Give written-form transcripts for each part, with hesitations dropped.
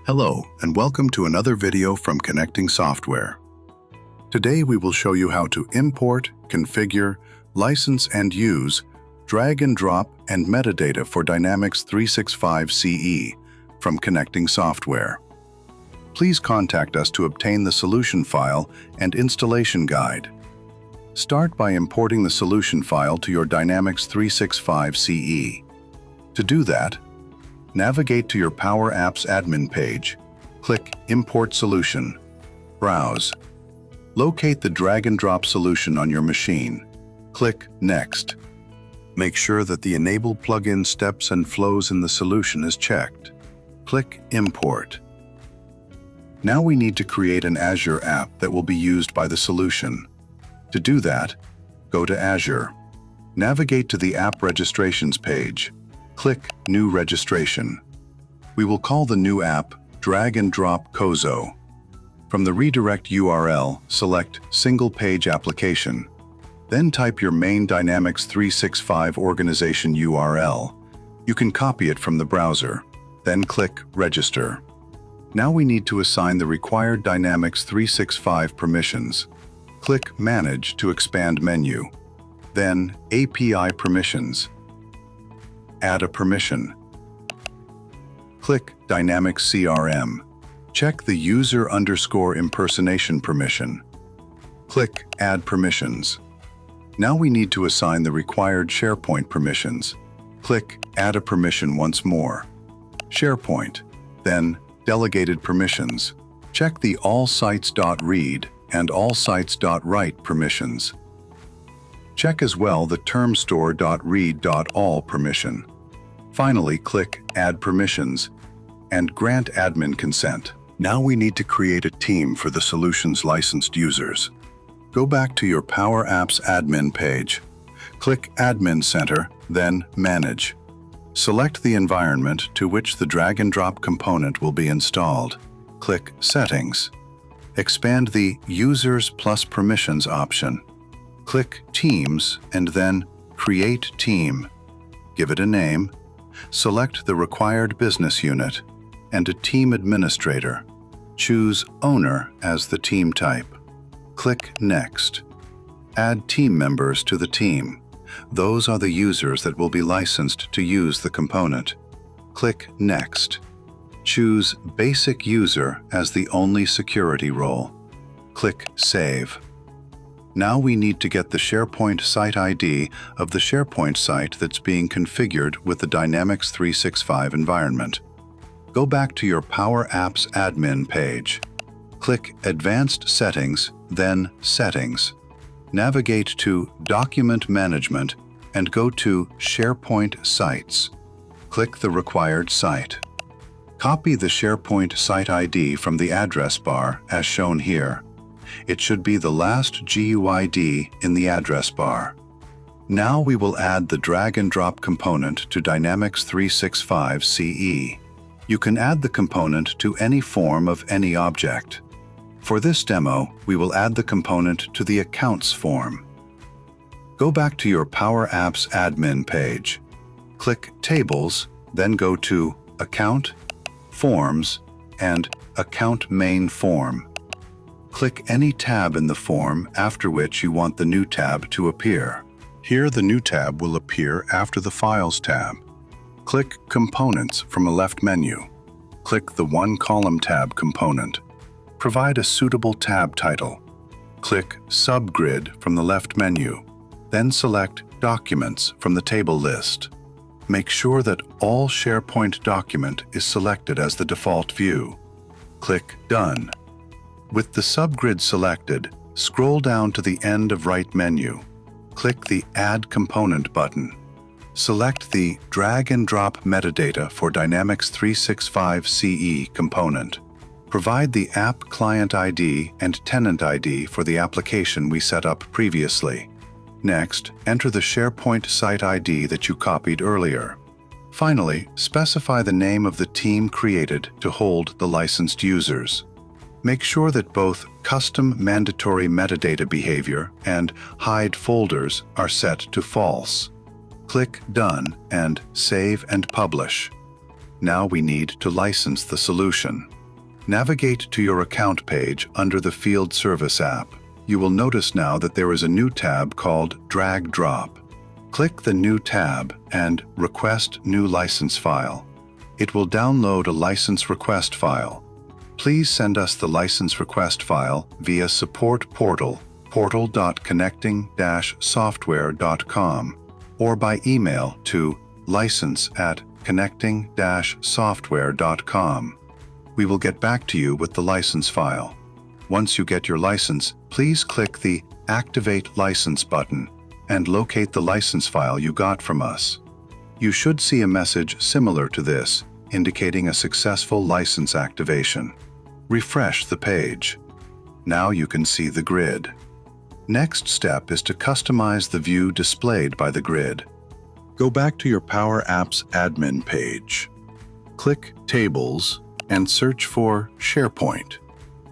Hello, and welcome to another video from Connecting Software. Today we will show you how to import, configure, license and use Drag and Drop and Metadata for Dynamics 365 CE from Connecting Software. Please contact us to obtain the solution file and installation guide. Start by importing the solution file to your Dynamics 365 CE. To do that, navigate to your Power Apps admin page, click Import Solution, browse. Locate the drag and drop solution on your machine. Click Next. Make sure that the Enable plugin steps and flows in the solution is checked. Click Import. Now we need to create an Azure app that will be used by the solution. To do that, go to Azure. Navigate to the App Registrations page. Click New Registration. We will call the new app Drag and Drop Kozo. From the redirect URL, select Single Page Application. Then type your main Dynamics 365 organization URL. You can copy it from the browser. Then click Register. Now we need to assign the required Dynamics 365 permissions. Click Manage to expand menu. Then API Permissions. Add a permission. Click Dynamics CRM. Check the user_impersonation permission. Click Add Permissions. Now we need to assign the required SharePoint permissions. Click Add a permission once more. SharePoint. Then Delegated Permissions. Check the AllSites.read and AllSites.write permissions. Check as well the termstore.read.all permission. Finally, click Add Permissions and grant admin consent. Now we need to create a team for the solution's licensed users. Go back to your Power Apps admin page. Click Admin Center, then Manage. Select the environment to which the drag and drop component will be installed. Click Settings. Expand the Users plus Permissions option. Click Teams and then Create Team. Give it a name. Select the required business unit and a team administrator. Choose Owner as the team type. Click Next. Add team members to the team. Those are the users that will be licensed to use the component. Click Next. Choose Basic User as the only security role. Click Save. Now we need to get the SharePoint Site ID of the SharePoint site that's being configured with the Dynamics 365 environment. Go back to your Power Apps admin page. Click Advanced Settings, then Settings. Navigate to Document Management and go to SharePoint Sites. Click the required site. Copy the SharePoint Site ID from the address bar as shown here. It should be the last GUID in the address bar. Now we will add the drag and drop component to Dynamics 365 CE. You can add the component to any form of any object. For this demo, we will add the component to the Accounts form. Go back to your Power Apps admin page. Click Tables, then go to Account, Forms, and Account Main Form. Click any tab in the form after which you want the new tab to appear. Here the new tab will appear after the Files tab. Click Components from a left menu. Click the One Column tab component. Provide a suitable tab title. Click Subgrid from the left menu. Then select Documents from the table list. Make sure that all SharePoint document is selected as the default view. Click Done. With the subgrid selected, scroll down to the end of right menu. Click the Add Component button. Select the Drag and Drop Metadata for Dynamics 365 CE component. Provide the App Client ID and Tenant ID for the application we set up previously. Next, enter the SharePoint Site ID that you copied earlier. Finally, specify the name of the team created to hold the licensed users. Make sure that both Custom Mandatory Metadata Behavior and Hide Folders are set to false. Click Done and Save and Publish. Now we need to license the solution. Navigate to your account page under the Field Service app. You will notice now that there is a new tab called Drag Drop. Click the new tab and Request New License File. It will download a license request file. Please send us the license request file via support portal.connecting-software.com or by email to license@connecting-software.com. We will get back to you with the license file. Once you get your license, please click the Activate License button and locate the license file you got from us. You should see a message similar to this, indicating a successful license activation. Refresh the page. Now you can see the grid. Next step is to customize the view displayed by the grid. Go back to your Power Apps admin page. Click Tables and search for SharePoint.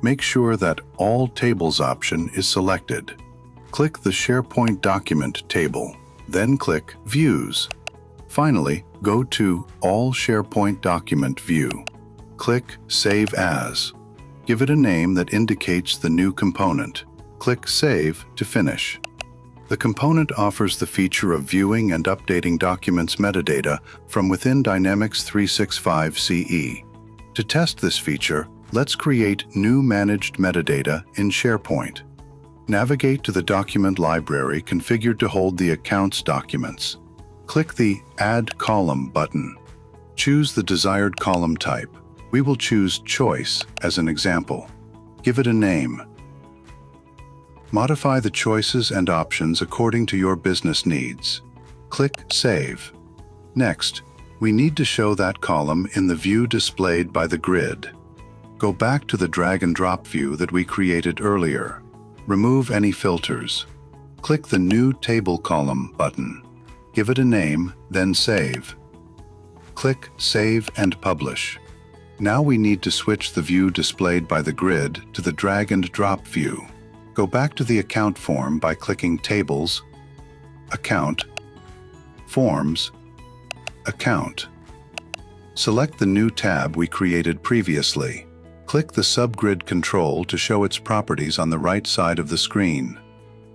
Make sure that All Tables option is selected. Click the SharePoint document table, then click Views. Finally, go to All SharePoint Document View. Click Save As. Give it a name that indicates the new component. Click Save to finish. The component offers the feature of viewing and updating documents metadata from within Dynamics 365 CE. To test this feature, let's create new managed metadata in SharePoint. Navigate to the document library configured to hold the accounts documents. Click the Add Column button. Choose the desired column type. We will choose Choice as an example. Give it a name. Modify the choices and options according to your business needs. Click Save. Next, we need to show that column in the view displayed by the grid. Go back to the drag and drop view that we created earlier. Remove any filters. Click the New Table Column button. Give it a name, then Save. Click Save and Publish. Now we need to switch the view displayed by the grid to the drag and drop view. Go back to the account form by clicking Tables, Account, Forms, Account. Select the new tab we created previously. Click the subgrid control to show its properties on the right side of the screen.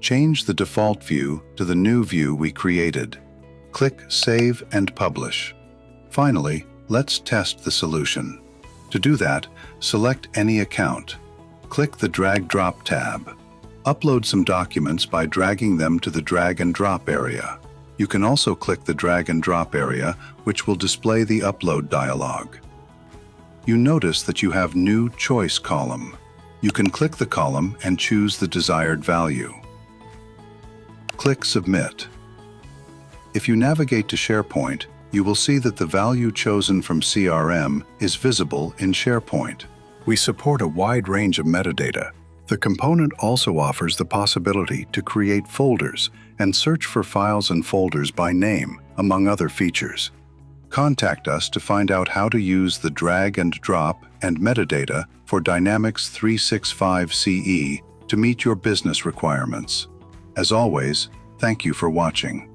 Change the default view to the new view we created. Click Save and Publish. Finally, let's test the solution. To do that, select any account. Click the Drag Drop tab. Upload some documents by dragging them to the drag and drop area. You can also click the drag and drop area, which will display the upload dialog. You notice that you have New Choice column. You can click the column and choose the desired value. Click Submit. If you navigate to SharePoint, you will see that the value chosen from CRM is visible in SharePoint. We support a wide range of metadata. The component also offers the possibility to create folders and search for files and folders by name, among other features. Contact us to find out how to use the drag and drop and metadata for Dynamics 365 CE to meet your business requirements. As always, thank you for watching.